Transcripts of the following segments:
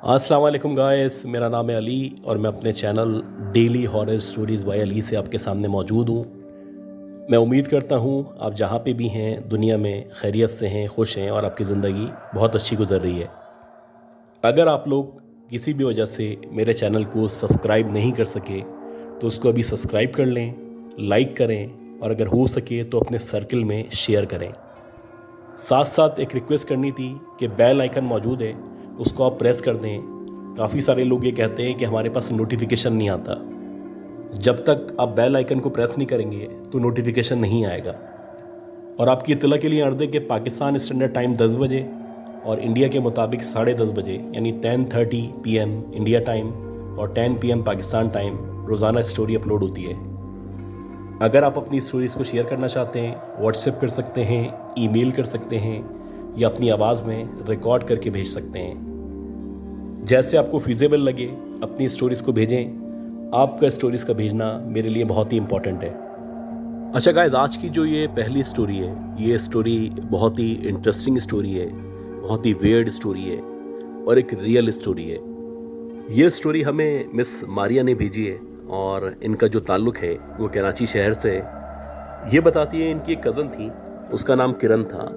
अस्सलाम वालेकुम गाइस, मेरा नाम है अली और मैं अपने channel daily horror stories by Ali से आपके सामने मौजूद हूँ। मैं उम्मीद करता हूँ आप जहाँ पे भी हैं दुनिया में खैरियत से हैं, खुश हैं और आपकी ज़िंदगी बहुत अच्छी गुजर रही है। अगर आप लोग किसी भी वजह से मेरे चैनल को सब्सक्राइब नहीं कर सके तो उसको अभी सब्सक्राइब कर लें, लाइक करें और अगर हो सके तो अपने सर्कल में शेयर करें। साथ साथ एक रिक्वेस्ट करनी थी कि बेल आइकन मौजूद है, उसको आप प्रेस कर दें। काफ़ी सारे लोग ये कहते हैं कि हमारे पास नोटिफिकेशन नहीं आता। जब तक आप बेल आइकन को प्रेस नहीं करेंगे तो नोटिफिकेशन नहीं आएगा। और आपकी इत्तला के लिए अर्ज़ है कि पाकिस्तान स्टैंडर्ड टाइम 10 बजे और इंडिया के मुताबिक 10:30 बजे यानी 10:30 PM इंडिया टाइम और 10 PM पाकिस्तान टाइम रोज़ाना स्टोरी अपलोड होती है। अगर आप अपनी स्टोरीज़ को शेयर करना चाहते हैं, व्हाट्सएप कर सकते हैं, ईमेल कर सकते हैं या अपनी आवाज़ में रिकॉर्ड करके भेज सकते हैं। जैसे आपको फिज़ेबल लगे अपनी स्टोरीज़ को भेजें। आपका स्टोरीज़ का भेजना मेरे लिए बहुत ही इम्पॉर्टेंट है। अच्छा गाइस, आज की जो ये पहली स्टोरी है, ये स्टोरी बहुत ही इंटरेस्टिंग स्टोरी है, बहुत ही वियर्ड स्टोरी है और एक रियल स्टोरी है। ये स्टोरी हमें मिस मारिया ने भेजी है और इनका जो ताल्लुक़ है वो कराची शहर से है। ये बताती है इनकी एक कज़न थी, उसका नाम किरण था।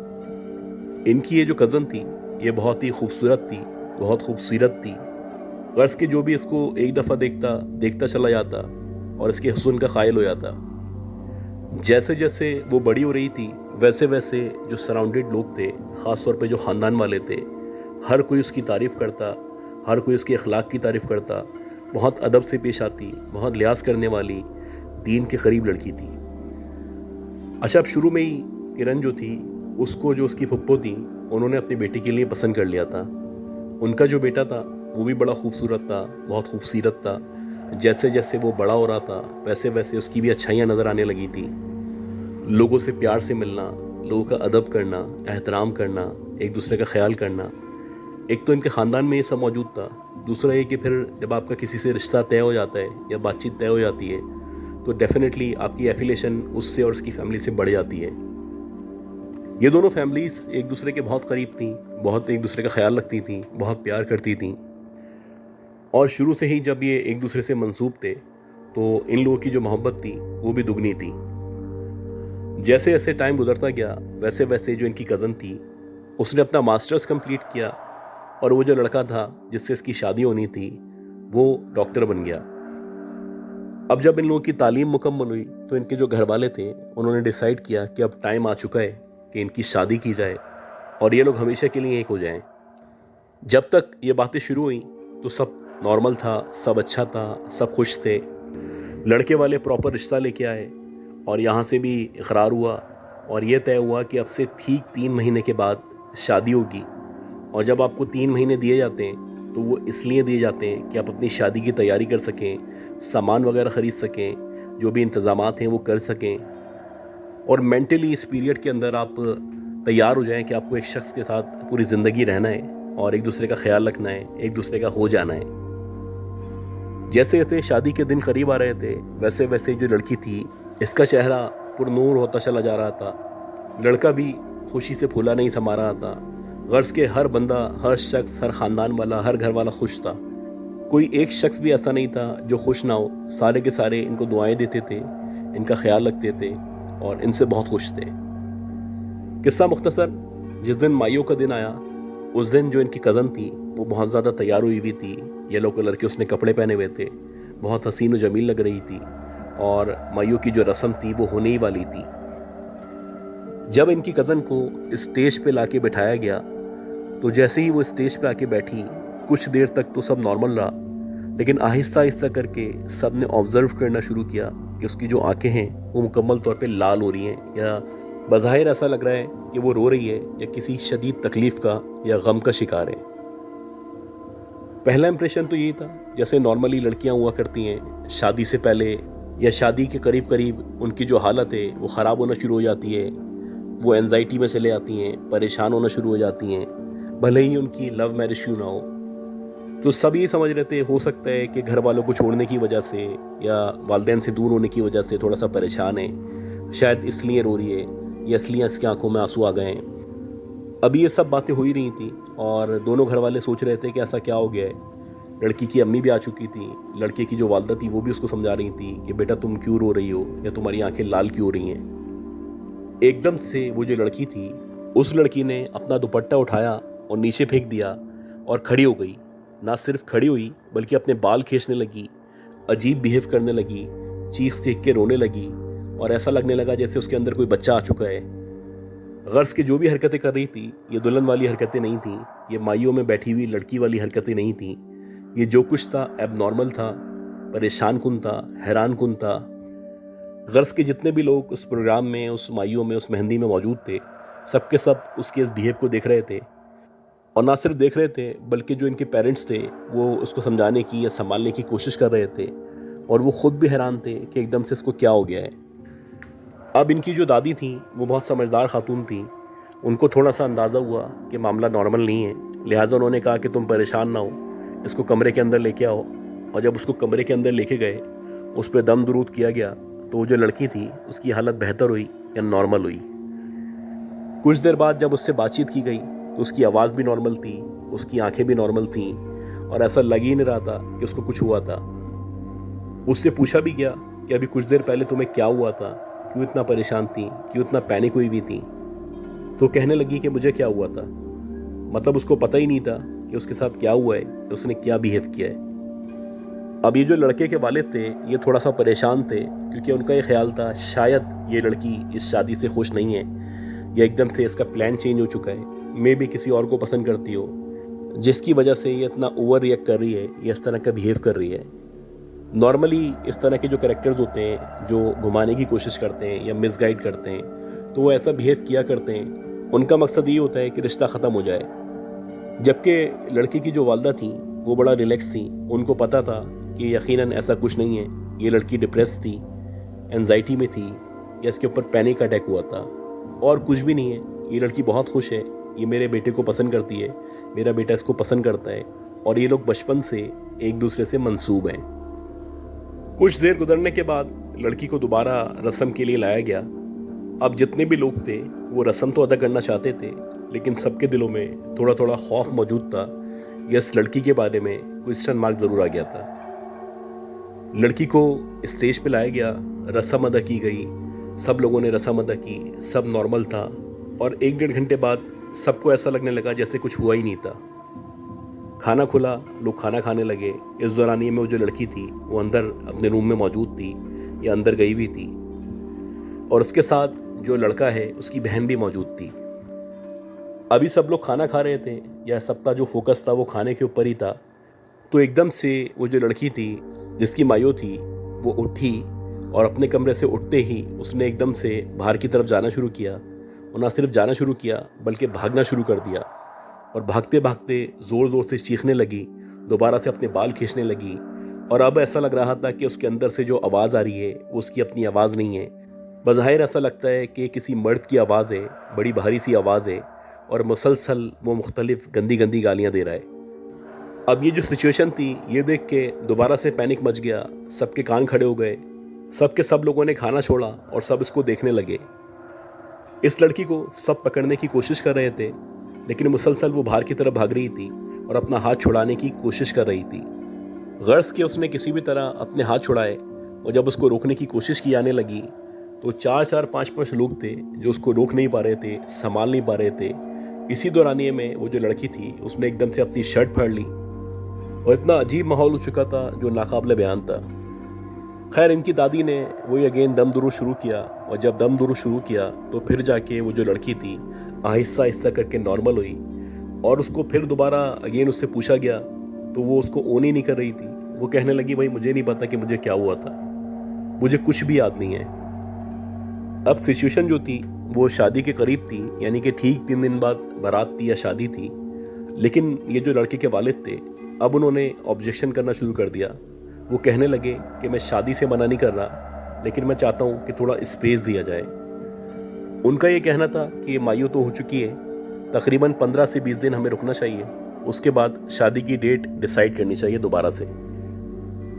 इनकी ये जो कज़न थी ये बहुत ही खूबसूरत थी, बहुत खूबसूरत थी। गर्ज़ के जो भी इसको एक दफ़ा देखता चला जाता और इसके हुस्न का क़ायल हो जाता। जैसे जैसे वो बड़ी हो रही थी वैसे वैसे जो सराउंडेड लोग थे, ख़ास तौर पे जो ख़ानदान वाले थे, हर कोई उसकी तारीफ़ करता, हर कोई उसके अखलाक की तारीफ़ करता। बहुत अदब से पेश आती, बहुत लिहाज करने वाली, दीन के करीब लड़की थी। अच्छा, अब शुरू में ही किरण जो थी उसको जो उसकी पप्पो थी उन्होंने अपनी बेटी के लिए पसंद कर लिया था। उनका जो बेटा था वो भी बड़ा खूबसूरत था, बहुत खूबसूरत था। जैसे जैसे वो बड़ा हो रहा था वैसे वैसे उसकी भी अच्छाइयाँ नज़र आने लगी थी। लोगों से प्यार से मिलना, लोगों का अदब करना, एहतराम करना, एक दूसरे का ख्याल करना। एक तो इनके ख़ानदान में ये सब मौजूद था। दूसरा ये कि फिर जब आपका किसी से रिश्ता तय हो जाता है या बातचीत तय हो जाती है तो डेफिनेटली आपकी एफिलेशन उससे और उसकी फैमिली से बढ़ जाती है। ये दोनों फैमिलीज़ एक दूसरे के बहुत करीब थीं, बहुत एक दूसरे का ख्याल रखती थीं, बहुत प्यार करती थीं और शुरू से ही जब ये एक दूसरे से मंसूब थे तो इन लोगों की जो मोहब्बत थी वो भी दुगनी थी। जैसे जैसे टाइम गुजरता गया वैसे वैसे जो इनकी कज़न थी उसने अपना मास्टर्स कंप्लीट किया और वो जो लड़का था जिससे इसकी शादी होनी थी वो डॉक्टर बन गया। अब जब इन लोगों की तालीम मुकम्मल हुई तो इनके जो घर वाले थे उन्होंने डिसाइड किया कि अब टाइम आ चुका है कि इनकी शादी की जाए और ये लोग हमेशा के लिए एक हो जाएं। जब तक ये बातें शुरू हुई तो सब नॉर्मल था, सब अच्छा था, सब खुश थे। लड़के वाले प्रॉपर रिश्ता लेके आए और यहाँ से भी इकरार हुआ और ये तय हुआ कि अब से ठीक 3 महीने के बाद शादी होगी। और जब आपको 3 महीने दिए जाते हैं तो वो इसलिए दिए जाते हैं कि आप अपनी शादी की तैयारी कर सकें, सामान वगैरह ख़रीद सकें, जो भी इंतज़ामात हैं वो कर सकें और मेंटली इस पीरियड के अंदर आप तैयार हो जाएं कि आपको एक शख्स के साथ पूरी ज़िंदगी रहना है और एक दूसरे का ख्याल रखना है, एक दूसरे का हो जाना है। जैसे जैसे शादी के दिन करीब आ रहे थे वैसे वैसे जो लड़की थी इसका चेहरा पुरनूर होता चला जा रहा था। लड़का भी खुशी से फूला नहीं समा रहा था। गर्ज़ के हर बंदा, हर शख्स, हर ख़ानदान वाला, हर घर वाला खुश था। कोई एक शख्स भी ऐसा नहीं था जो खुश ना हो। सारे के सारे इनको दुआएं देते थे, इनका ख्याल रखते थे और इनसे बहुत खुश थे। किस्सा मुख्तसर, जिस दिन माइयों का दिन आया उस दिन जो इनकी कज़न थी वो बहुत ज़्यादा तैयार हुई हुई थी। येलो कलर के उसने कपड़े पहने हुए थे, बहुत हसीन व जमील लग रही थी और माइयों की जो रस्म थी वो होने ही वाली थी। जब इनकी कज़न को स्टेज पे लाके बिठाया गया तो जैसे ही वो स्टेज पे आके बैठी कुछ देर तक तो सब नॉर्मल रहा, लेकिन आहिस्ता आहिस्ता करके सब ने ऑब्ज़र्व करना शुरू किया कि उसकी जो आंखें हैं वो मुकम्मल तौर पे लाल हो रही हैं या बज़ाहिर ऐसा लग रहा है कि वो रो रही है या किसी शदीद तकलीफ़ का या गम का शिकार है। पहला इंप्रेशन तो यही था जैसे नॉर्मली लड़कियां हुआ करती हैं शादी से पहले या शादी के करीब करीब उनकी जो हालत है वो ख़राब होना शुरू हो जाती है, वो एंजाइटी में चले जाती हैं, परेशान होना शुरू हो जाती हैं, भले ही उनकी लव मैरिज क्यों ना हो। तो सब ये समझ रहे थे हो सकता है कि घर वालों को छोड़ने की वजह से या वालिदैन से दूर होने की वजह से थोड़ा सा परेशान है, शायद इसलिए रो रही है या इसलिए इसकी आंखों में आंसू आ गए हैं। अभी ये सब बातें हो ही रही थी और दोनों घर वाले सोच रहे थे कि ऐसा क्या हो गया है। लड़की की अम्मी भी आ चुकी थी, लड़के की जो वालदा थी वो भी उसको समझा रही थी कि बेटा तुम क्यों रो रही हो या तुम्हारी आंखें लाल क्यों हो रही हैं। एकदम से वो जो लड़की थी, उस लड़की ने अपना दुपट्टा उठाया और नीचे फेंक दिया और खड़ी हो गई। ना सिर्फ खड़ी हुई बल्कि अपने बाल खींचने लगी, अजीब बिहेव करने लगी, चीख चीख के रोने लगी और ऐसा लगने लगा जैसे उसके अंदर कोई बच्चा आ चुका है। गर्ज के जो भी हरकतें कर रही थी ये दुल्हन वाली हरकतें नहीं थी, ये माइयों में बैठी हुई लड़की वाली हरकतें नहीं थी। ये जो कुछ था एबनॉर्मल था, परेशान कुन था, हैरान कुन था। गर्ज के जितने भी लोग उस प्रोग्राम में, उस माइयों में, उस मेहंदी में मौजूद थे, सबके सब उसके इस बिहेव को देख रहे थे। और ना सिर्फ देख रहे थे बल्कि जो इनके पेरेंट्स थे वो उसको समझाने की या संभालने की कोशिश कर रहे थे और वो खुद भी हैरान थे कि एकदम से इसको क्या हो गया है। अब इनकी जो दादी थी वो बहुत समझदार खातून थी, उनको थोड़ा सा अंदाज़ा हुआ कि मामला नॉर्मल नहीं है, लिहाजा उन्होंने कहा कि तुम परेशान ना हो, इसको कमरे के अंदर लेके आओ। और जब उसको कमरे के अंदर लेके गए, उस पर दम दुरूद किया गया तो वो जो लड़की थी उसकी हालत बेहतर हुई या नॉर्मल हुई। कुछ देर बाद जब उससे बातचीत की गई तो उसकी आवाज़ भी नॉर्मल थी, उसकी आंखें भी नॉर्मल थीं और ऐसा लग ही नहीं रहा था कि उसको कुछ हुआ था। उससे पूछा भी गया कि अभी कुछ देर पहले तुम्हें क्या हुआ था, क्यों इतना परेशान थी, क्यों इतना पैनिक हुई हुई थी। तो कहने लगी कि मुझे क्या हुआ था, मतलब उसको पता ही नहीं था कि उसके साथ क्या हुआ है, कि उसने क्या बिहेव किया है। अब ये जो लड़के के वालिद थे ये थोड़ा सा परेशान थे क्योंकि उनका ये ख्याल था शायद ये लड़की इस शादी से खुश नहीं है या एकदम से इसका प्लान चेंज हो चुका है, मे भी किसी और को पसंद करती हो जिसकी वजह से ये इतना ओवर रिएक्ट कर रही है या इस तरह का बिहेव कर रही है। नॉर्मली इस तरह के जो कैरेक्टर्स होते हैं जो घुमाने की कोशिश करते हैं या मिसगाइड करते हैं तो वो ऐसा बिहेव किया करते हैं, उनका मकसद ये होता है कि रिश्ता ख़त्म हो जाए। जबकि लड़की की जो वालदा थी वो बड़ा रिलैक्स थी, उनको पता था कि यकीनन ऐसा कुछ नहीं है, ये लड़की डिप्रेस थी, एंजाइटी में थी या इसके ऊपर पैनिक अटैक हुआ था और कुछ भी नहीं है। ये लड़की बहुत खुश है, ये मेरे बेटे को पसंद करती है, मेरा बेटा इसको पसंद करता है और ये लोग बचपन से एक दूसरे से मंसूब हैं। कुछ देर गुजरने के बाद लड़की को दोबारा रस्म के लिए लाया गया। अब जितने भी लोग थे वो रस्म तो अदा करना चाहते थे लेकिन सबके दिलों में थोड़ा थोड़ा खौफ मौजूद था या इस लड़की के बारे में क्वेश्चन मार्क ज़रूर आ गया था। लड़की को स्टेज पे लाया गया, रस्म अदा की गई, सब लोगों ने रस्म अदा की, सब नॉर्मल था और 1-1.5 घंटे बाद सबको ऐसा लगने लगा जैसे कुछ हुआ ही नहीं था। खाना खुला, लोग खाना खाने लगे। इस दौरानिए में वो जो लड़की थी वो अंदर अपने रूम में मौजूद थी या अंदर गई हुई थी और उसके साथ जो लड़का है उसकी बहन भी मौजूद थी। अभी सब लोग खाना खा रहे थे या सबका जो फोकस था वो खाने के ऊपर ही था, तो एकदम से वो जो लड़की थी जिसकी मायो थी वो उठी और अपने कमरे से उठते ही उसने एकदम से बाहर की तरफ जाना शुरू किया और ना सिर्फ जाना शुरू किया बल्कि भागना शुरू कर दिया और भागते भागते ज़ोर ज़ोर से चीखने लगी, दोबारा से अपने बाल खींचने लगी और अब ऐसा लग रहा था कि उसके अंदर से जो आवाज़ आ रही है वो उसकी अपनी आवाज़ नहीं है। बज़ाहिर ऐसा लगता है कि किसी मर्द की आवाज़ है, बड़ी भारी सी आवाज़ है और मुसलसल वो मुख्तलिफ गंदी गंदी गालियाँ दे रहा है। अब ये जो सिचुएशन थी ये देख के दोबारा से पैनिक मच गया, सबके कान खड़े हो गए, सब लोगों ने खाना छोड़ा और सब इसको देखने लगे। इस लड़की को सब पकड़ने की कोशिश कर रहे थे लेकिन मुसलसल वो बाहर की तरफ भाग रही थी और अपना हाथ छुड़ाने की कोशिश कर रही थी। गर्ज के उसने किसी भी तरह अपने हाथ छुड़ाए और जब उसको रोकने की कोशिश की जाने लगी तो 4-4, 5-5 लोग थे जो उसको रोक नहीं पा रहे थे, संभाल नहीं पा रहे थे। इसी दौरानिए में वो जो लड़की थी उसने एकदम से अपनी शर्ट फाड़ ली और इतना अजीब माहौल हो चुका था जो नाकाबिले बयान था। खैर इनकी दादी ने वही अगेन दम दुरू शुरू किया और जब दम दुरू शुरू किया तो फिर जाके वो जो लड़की थी आहिस्ता आहिस्ता करके नॉर्मल हुई और उसको फिर दोबारा अगेन उससे पूछा गया तो वो उसको ओन ही नहीं कर रही थी। वो कहने लगी भाई मुझे नहीं पता कि मुझे क्या हुआ था, मुझे कुछ भी याद नहीं है। अब सिचुएशन जो थी वो शादी के करीब थी, यानी कि ठीक 3 दिन बाद बारात थी या शादी थी, लेकिन ये जो लड़के के वालिद थे अब उन्होंने ऑब्जेक्शन करना शुरू कर दिया। वो कहने लगे कि मैं शादी से मना नहीं कर रहा लेकिन मैं चाहता हूँ कि थोड़ा स्पेस दिया जाए। उनका ये कहना था कि ये मायूं तो हो चुकी है, तकरीबन 15 से 20 दिन हमें रुकना चाहिए, उसके बाद शादी की डेट डिसाइड करनी चाहिए दोबारा से।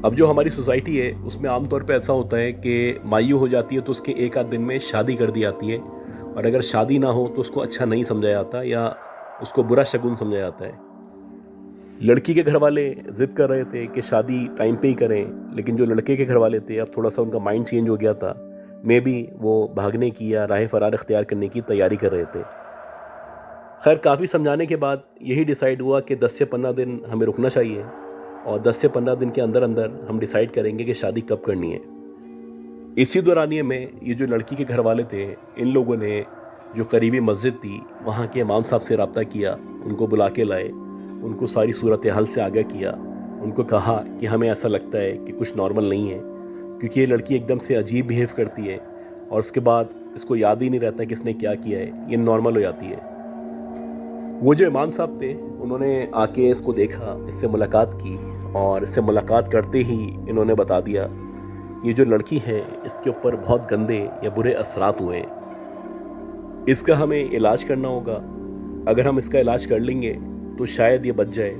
अब जो हमारी सोसाइटी है उसमें आमतौर पे ऐसा होता है कि मायूं हो जाती है तो उसके 1 आध दिन में शादी कर दी जाती है और अगर शादी ना हो तो उसको अच्छा नहीं समझा जाता या उसको बुरा शगुन समझा जाता है। लड़की के घर वाले ज़िद कर रहे थे कि शादी टाइम पे ही करें, लेकिन जो लड़के के घर वाले थे अब थोड़ा सा उनका माइंड चेंज हो गया था। मे बी वो भागने की या राह फरार इख्तियार करने की तैयारी कर रहे थे। खैर काफ़ी समझाने के बाद यही डिसाइड हुआ कि 10 से 15 दिन हमें रुकना चाहिए और 10 से 15 दिन के अंदर अंदर हम डिसाइड करेंगे कि शादी कब करनी है। इसी दौरानिए में ये जो लड़की के घर वाले थे, इन लोगों ने जो करीबी मस्जिद थी वहाँ के इमाम साहब से रब्ता किया, उनको बुला के लाए, उनको सारी सूरत हाल से आगाह किया। उनको कहा कि हमें ऐसा लगता है कि कुछ नॉर्मल नहीं है, क्योंकि ये लड़की एकदम से अजीब बिहेव करती है और उसके बाद इसको याद ही नहीं रहता कि इसने क्या किया है, ये नॉर्मल हो जाती है। वो जो इमाम साहब थे उन्होंने आके इसको देखा, इससे मुलाकात की और इससे मुलाकात करते ही इन्होंने बता दिया ये जो लड़की है इसके ऊपर बहुत गंदे या बुरे असरात हुए हैं, इसका हमें इलाज करना होगा। अगर हम इसका इलाज कर लेंगे तो शायद ये बच जाए,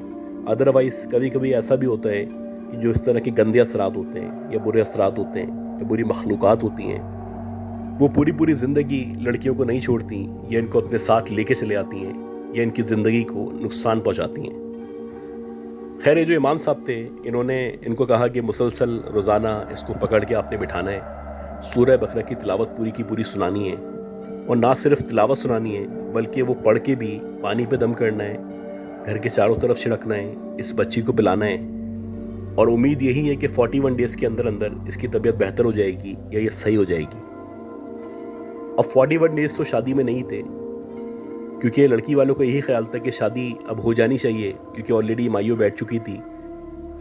अदरवाइज़ कभी कभी ऐसा भी होता है कि जो इस तरह के गंदे असरात होते हैं या बुरे असरात होते हैं या बुरी मखलूक़ात होती हैं, वो पूरी पूरी ज़िंदगी लड़कियों को नहीं छोड़ती या इनको अपने साथ लेके चले आती हैं या इनकी ज़िंदगी को नुकसान पहुंचाती हैं। खैर ये जो इमाम साहब थे इन्होंने इनको कहा कि मुसलसल रोज़ाना इसको पकड़ के आपने बिठाना है, सूरह बकरा की तिलावत पूरी की पूरी सुनानी है और ना सिर्फ तिलावत सुनानी है बल्कि वो पढ़ के भी पानी पे दम करना है, घर के चारों तरफ छिड़कना है, इस बच्ची को पिलाना है। और उम्मीद यही है कि 41 डेज़ के अंदर अंदर इसकी तबीयत बेहतर हो जाएगी या ये सही हो जाएगी। अब 41 डेज़ तो शादी में नहीं थे, क्योंकि लड़की वालों को यही ख्याल था कि शादी अब हो जानी चाहिए, क्योंकि ऑलरेडी माइयो बैठ चुकी थी।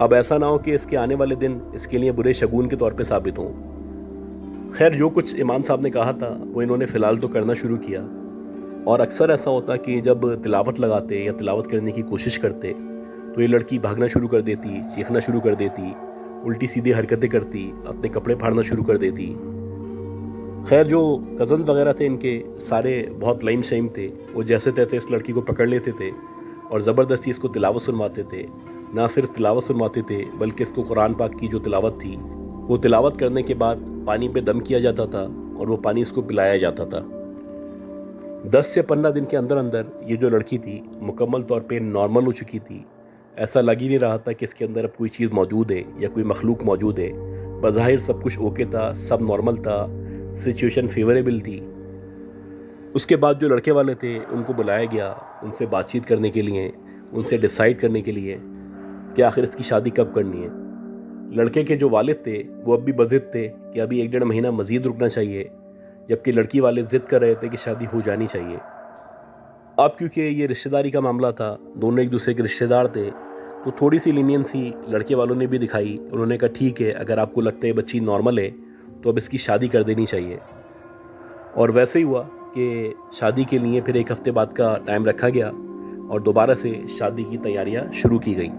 अब ऐसा ना हो कि इसके आने वाले दिन इसके लिए बुरे शगुन के तौर पे साबित हों। खैर जो कुछ इमाम साहब ने कहा था वो इन्होंने फ़िलहाल तो करना शुरू किया। और अक्सर ऐसा होता कि जब तिलावत लगाते या तिलावत करने की कोशिश करते तो ये लड़की भागना शुरू कर देती, चीखना शुरू कर देती, उल्टी सीधी हरकतें करती, अपने कपड़े फाड़ना शुरू कर देती। खैर जो कज़न वगैरह थे इनके सारे बहुत लाइम शाइम थे, वो जैसे तैसे इस लड़की को पकड़ लेते थे और ज़बरदस्ती इसको तिलावत सुनवाते थे। ना सिर्फ तिलावत सुनवाते थे बल्कि इसको कुरान पाक की जो तिलावत थी वो तिलावत करने के बाद पानी पे दम किया जाता था और वो पानी इसको पिलाया जाता था। 10 से 15 दिन के अंदर अंदर ये जो लड़की थी मुकम्मल तौर पे नॉर्मल हो चुकी थी। ऐसा लग ही नहीं रहा था कि इसके अंदर अब कोई चीज़ मौजूद है या कोई मखलूक मौजूद है। बज़ाहिर सब कुछ ओके था, सब नॉर्मल था, सिचुएशन फेवरेबल थी। उसके बाद जो लड़के वाले थे उनको बुलाया गया उनसे बातचीत करने के लिए, उनसे डिसाइड करने के लिए कि आखिर इसकी शादी कब करनी है। लड़के के जो वालिद थे वो अब भी बज़िद थे कि अभी 1-1.5 महीना मज़ीद रुकना चाहिए, जबकि लड़की वाले ज़िद कर रहे थे कि शादी हो जानी चाहिए। अब क्योंकि ये रिश्तेदारी का मामला था, दोनों एक दूसरे के रिश्तेदार थे, तो थोड़ी सी लीनियंसी लड़के वालों ने भी दिखाई। उन्होंने कहा ठीक है, अगर आपको लगता है बच्ची नॉर्मल है तो अब इसकी शादी कर देनी चाहिए। और वैसे ही हुआ कि शादी के लिए फिर 1 हफ़्ते बाद का टाइम रखा गया और दोबारा से शादी की तैयारियां शुरू की गई।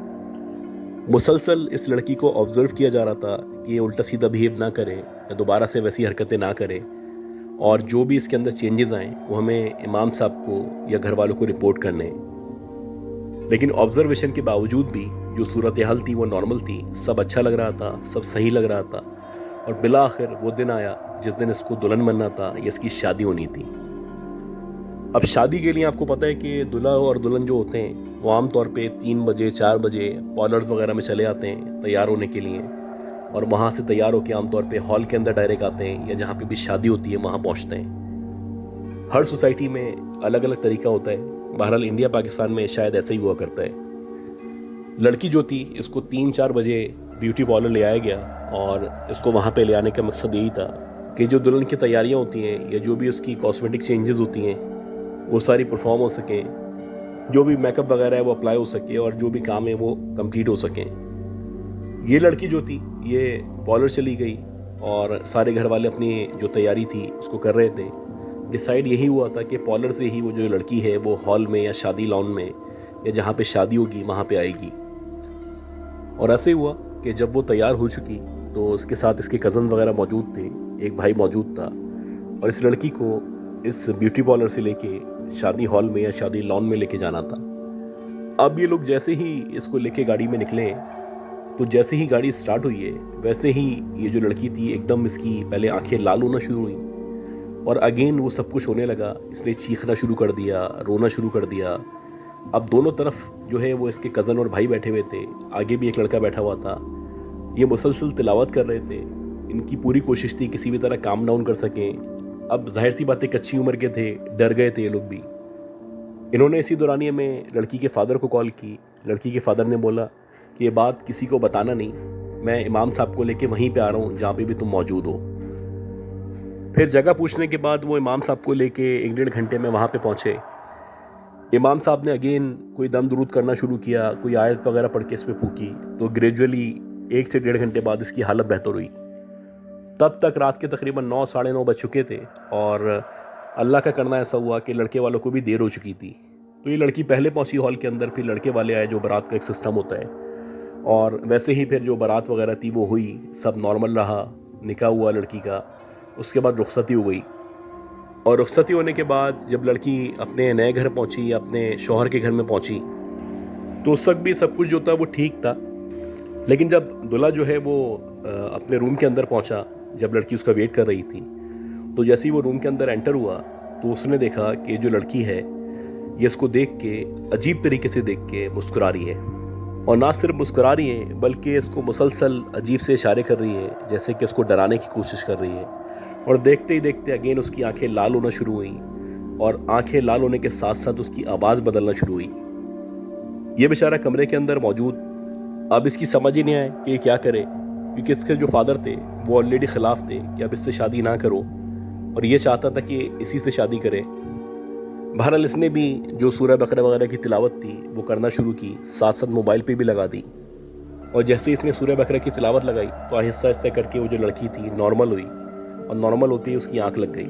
मुसलसल इस लड़की को ऑब्ज़र्व किया जा रहा था कि ये उल्टा सीधा बिहेव ना करे या दोबारा से वैसी हरकतें ना करे, और जो भी इसके अंदर चेंजेस आए वो हमें इमाम साहब को या घर वालों को रिपोर्ट करने। लेकिन ऑब्ज़र्वेशन के बावजूद भी जो सूरत हाल थी वो नॉर्मल थी, सब अच्छा लग रहा था, सब सही लग रहा था। और बिला आखिर वो दिन आया जिस दिन इसको दुल्हन बनना था या इसकी शादी होनी थी। अब शादी के लिए आपको पता है कि दूल्हा और दुल्हन जो होते हैं वो आम तौर पे 3 बजे 4 बजे पार्लर्स वगैरह में चले आते हैं तैयार होने के लिए, और वहाँ से तैयार होकर आमतौर पे हॉल के अंदर डायरेक्ट आते हैं या जहाँ पे भी शादी होती है वहाँ पहुँचते हैं। हर सोसाइटी में अलग अलग तरीका होता है। बहरहाल इंडिया पाकिस्तान में शायद ऐसा ही हुआ करता है। लड़की जो थी इसको 3-4 बजे ब्यूटी पार्लर ले आया गया और इसको वहाँ पे ले आने का मकसद यही था कि जो दुल्हन की तैयारियाँ होती हैं या जो भी उसकी कॉस्मेटिक चेंजेस होती हैं वो सारी परफॉर्म हो सकें, जो भी मेकअप वगैरह है वो अप्लाई हो सके और जो भी काम है वो कंप्लीट हो सकें। ये लड़की जो थी ये पार्लर चली गई और सारे घर वाले अपनी जो तैयारी थी उसको कर रहे थे। डिसाइड यही हुआ था कि पार्लर से ही वो जो लड़की है वो हॉल में या शादी लॉन में या जहाँ पे शादी होगी वहाँ पे आएगी। और ऐसे हुआ कि जब वो तैयार हो चुकी तो उसके साथ इसके कज़न वगैरह मौजूद थे, एक भाई मौजूद था, और इस लड़की को इस ब्यूटी पार्लर से लेके शादी हॉल में या शादी लॉन में लेके जाना था। अब ये लोग जैसे ही इसको लेके गाड़ी में निकले तो जैसे ही गाड़ी स्टार्ट हुई है वैसे ही ये जो लड़की थी एकदम इसकी पहले आंखें लाल होना शुरू हुई और अगेन वो सब कुछ होने लगा। इसने चीखना शुरू कर दिया, रोना शुरू कर दिया। अब दोनों तरफ जो है वो इसके कज़न और भाई बैठे हुए थे, आगे भी एक लड़का बैठा हुआ था। ये मुसलसल तिलावत कर रहे थे। इनकी पूरी कोशिश थी किसी भी तरह काम डाउन कर सकें। अब जाहिर सी बातें, कच्ची उम्र के थे, डर गए थे ये लोग भी। इन्होंने इसी दौरानिए में लड़की के फ़ादर को कॉल की। लड़की के फ़ादर ने बोला कि ये बात किसी को बताना नहीं, मैं इमाम साहब को लेके वहीं पे आ रहा हूँ जहाँ पे भी तुम मौजूद हो। फिर जगह पूछने के बाद वो इमाम साहब को लेके 1-1.5 घंटे में वहाँ पे पहुँचे। इमाम साहब ने अगेन कोई दम दुरूद करना शुरू किया, कोई आयत वगैरह पढ़ के इस पर फूकी, तो ग्रेजुअली 1 से 1.5 घंटे बाद इसकी हालत बेहतर हुई। तब तक रात के तकरीबन 9 साढ़े 9 बज चुके थे और अल्लाह का करना ऐसा हुआ कि लड़के वालों को भी देर हो चुकी थी। तो ये लड़की पहले पहुंची हॉल के अंदर, फिर लड़के वाले आए, जो बारात का एक सिस्टम होता है। और वैसे ही फिर जो बारात वगैरह थी वो हुई, सब नॉर्मल रहा, निकाह हुआ लड़की का। उसके बाद रुखसती हो गई। और रुखसती होने के बाद जब लड़की अपने नए घर पहुंची, अपने शौहर के घर में पहुंची, तो उस वक्त भी सब कुछ जो था वो ठीक था। लेकिन जब दूल्हा जो है वो अपने रूम के अंदर पहुंचा, जब लड़की उसका वेट कर रही थी, तो जैसे ही वो रूम के अंदर एंटर हुआ तो उसने देखा कि जो लड़की है ये इसको देख के अजीब तरीके से देख के मुस्कुरा रही है। और ना सिर्फ मुस्कुरा रही है बल्कि इसको मुसलसल अजीब से इशारे कर रही है, जैसे कि इसको डराने की कोशिश कर रही है। और देखते ही देखते अगेन उसकी आंखें लाल होना शुरू हुई, और आंखें लाल होने के साथ साथ उसकी आवाज़ बदलना शुरू हुई। ये बेचारा कमरे के अंदर मौजूद, अब इसकी समझ ही नहीं आए कि ये क्या करे, क्योंकि इसके जो फादर थे वो ऑलरेडी ख़िलाफ़ थे कि अब इससे शादी ना करो, और ये चाहता था कि इसी से शादी करे। बहरहाल इसने भी जो सूरह बकरा वगैरह की तिलावत थी वो करना शुरू की, साथ साथ मोबाइल पे भी लगा दी। और जैसे इसने सूरह बकरा की तिलावत लगाई तो आहिस्ता आहिस्ता करके वो जो लड़की थी नॉर्मल हुई, और नॉर्मल होते ही उसकी आंख लग गई।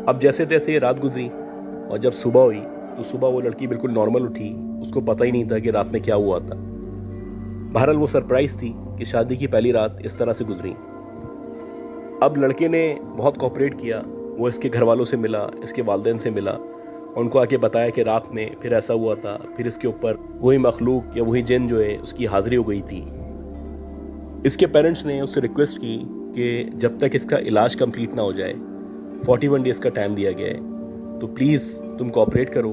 अब जैसे तैसे ये रात गुजरी, और जब सुबह हुई तो सुबह वो लड़की बिल्कुल नॉर्मल उठी। उसको पता ही नहीं था कि रात में क्या हुआ था। बहरहाल वो सरप्राइज़ थी कि शादी की पहली रात इस तरह से गुजरी। अब लड़के ने बहुत कोऑपरेट किया। वो इसके घर वालों से मिला, इसके वालिदैन से मिला, और उनको आके बताया कि रात में फिर ऐसा हुआ था, फिर इसके ऊपर वही मखलूक या वही जिन जो है उसकी हाज़िरी हो गई थी। इसके पेरेंट्स ने उससे रिक्वेस्ट की कि जब तक इसका इलाज कंप्लीट ना हो जाए, 41 डेज़ का टाइम दिया गया है, तो प्लीज़ तुम कोऑपरेट करो।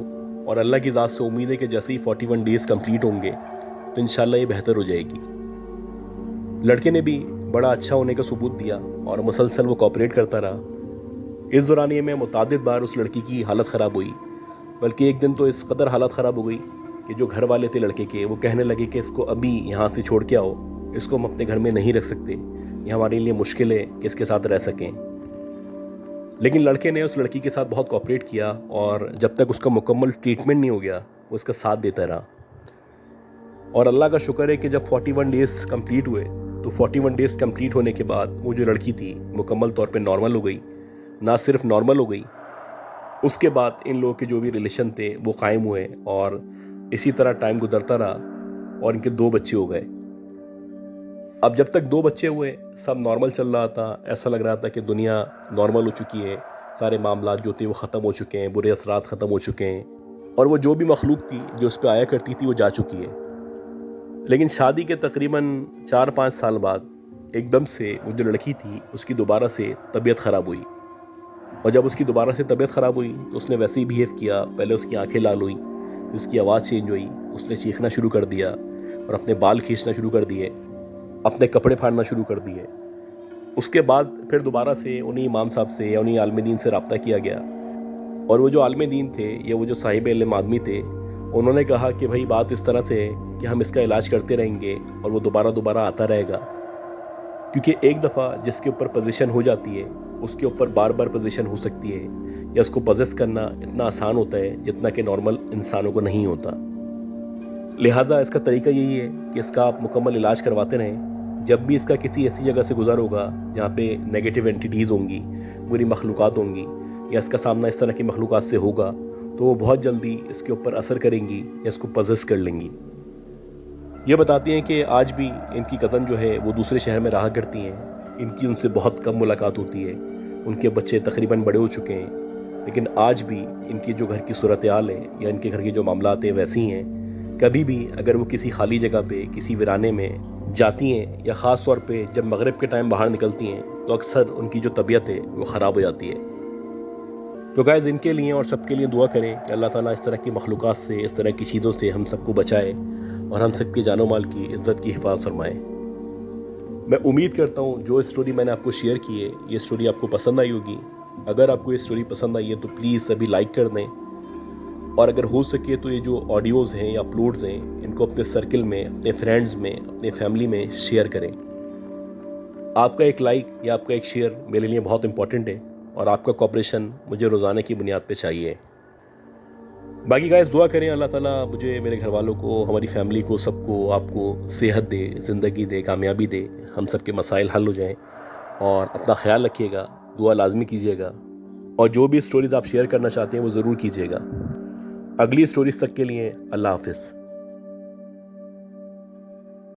और अल्लाह की ज़ात से उम्मीद है कि जैसे ही 41 डेज़ कंप्लीट होंगे तो इंशाल्लाह ये बेहतर हो जाएगी। लड़के ने भी बड़ा अच्छा होने का सबूत दिया और मुसलसल वो कोऑपरेट करता रहा। इस दौरानिए में मुतादिद बार उस लड़की की हालत ख़राब हुई, बल्कि एक दिन तो इस कदर हालत ख़राब हो गई कि जो घर वाले थे लड़के के, वो कहने लगे कि इसको अभी यहाँ से छोड़ के आओ, इसको हम अपने घर में नहीं रख सकते, ये हमारे लिए मुश्किल है कि इसके साथ रह सकें। लेकिन लड़के ने उस लड़की के साथ बहुत कोऑपरेट किया, और जब तक उसका मुकम्मल ट्रीटमेंट नहीं हो गया वो उसका साथ देता रहा। और अल्लाह का शुक्र है कि जब 41 डेज़ कंप्लीट हुए तो 41 डेज़ कंप्लीट होने के बाद वो जो लड़की थी मुकम्मल तौर पे नॉर्मल हो गई। ना सिर्फ नॉर्मल हो गई, उसके बाद इन लोगों के जो भी रिलेशन थे वो कायम हुए, और इसी तरह टाइम गुजरता रहा और इनके 2 बच्चे हो गए। अब जब तक 2 बच्चे हुए सब नॉर्मल चल रहा था। ऐसा लग रहा था कि दुनिया नॉर्मल हो चुकी है, सारे मामलात जो थे वो ख़त्म हो चुके हैं, बुरे असरात ख़त्म हो चुके हैं, और वो जो भी मखलूक थी जो उस पर आया करती थी वो जा चुकी है। लेकिन शादी के तकरीबन 4-5 साल बाद एकदम से वो जो लड़की थी उसकी दोबारा से तबीयत ख़राब हुई। और जब उसकी दोबारा से तबीयत ख़राब हुई तो उसने वैसे ही बिहेव किया। पहले उसकी आंखें लाल हुई, उसकी आवाज़ चेंज हुई, उसने चीखना शुरू कर दिया और अपने बाल खींचना शुरू कर दिए, अपने कपड़े फाड़ना शुरू कर दिए। उसके बाद फिर दोबारा से उन्हीं इमाम साहब से या उन्हीं आलिम दीन से रब्ता किया गया, और वो जो आलिम दीन थे या वो जो साहिब इल्म आदमी थे, उन्होंने कहा कि भाई बात इस तरह से है कि हम इसका इलाज करते रहेंगे और वो दोबारा आता रहेगा, क्योंकि एक दफ़ा जिसके ऊपर पोजीशन हो जाती है उसके ऊपर बार बार पोजीशन हो सकती है, या उसको पजेस करना इतना आसान होता है जितना कि नॉर्मल इंसानों को नहीं होता। लिहाजा इसका तरीका यही है कि इसका आप मुकम्मल इलाज करवाते रहें। जब भी इसका किसी ऐसी जगह से गुजर होगा जहाँ पे नेगेटिव एंटिटीज़ होंगी, बुरी मखलूक़ात होंगी, या इसका सामना इस तरह की मखलूक़ात से होगा, तो वो बहुत जल्दी इसके ऊपर असर करेंगी या इसको पजेस कर लेंगी। ये बताती हैं कि आज भी इनकी कज़न जो है वो दूसरे शहर में रहा करती हैं। इनकी उनसे बहुत कम मुलाकात होती है। उनके बच्चे तकरीबन बड़े हो चुके हैं, लेकिन आज भी इनकी जो घर की सूरत हाल है या इनके घर की जो मामलात हैं वैसी हैं। कभी भी अगर वो किसी खाली जगह पे, किसी वीराने में جاتی ہیں یا خاص طور پہ جب مغرب کے ٹائم باہر نکلتی ہیں تو اکثر ان کی جو طبیعت ہے وہ خراب ہو جاتی ہے. تو گائز ان کے لیے اور سب کے لیے دعا کریں کہ اللہ تعالیٰ اس طرح کی مخلوقات سے، اس طرح کی چیزوں سے ہم سب کو بچائے اور ہم سب کی جان و مال کی عزت کی حفاظت فرمائے. میں امید کرتا ہوں جو اسٹوری میں نے آپ کو شیئر کی ہے یہ اسٹوری آپ کو پسند آئی ہوگی. اگر آپ کو یہ اسٹوری پسند آئی ہے تو پلیز ابھی لائک کر دیں، اور اگر ہو سکے تو یہ جو آڈیوز ہیں یا اپلوڈز ہیں ان کو اپنے سرکل میں، اپنے فرینڈز میں، اپنے فیملی میں شیئر کریں. آپ کا ایک لائک یا آپ کا ایک شیئر میرے لیے بہت امپورٹنٹ ہے، اور آپ کا کوآپریشن مجھے روزانہ کی بنیاد پہ چاہیے. باقی گائز دعا کریں اللہ تعالیٰ مجھے، میرے گھر والوں کو، ہماری فیملی کو، سب کو، آپ کو صحت دے، زندگی دے، کامیابی دے، ہم سب کے مسائل حل ہو جائیں. اور اپنا خیال رکھیے گا، دعا لازمی کیجیے گا، اور جو بھی اسٹوریز آپ شیئر کرنا چاہتے ہیں وہ ضرور کیجیے گا. اگلی اسٹوریز تک کے لیے اللہ حافظ.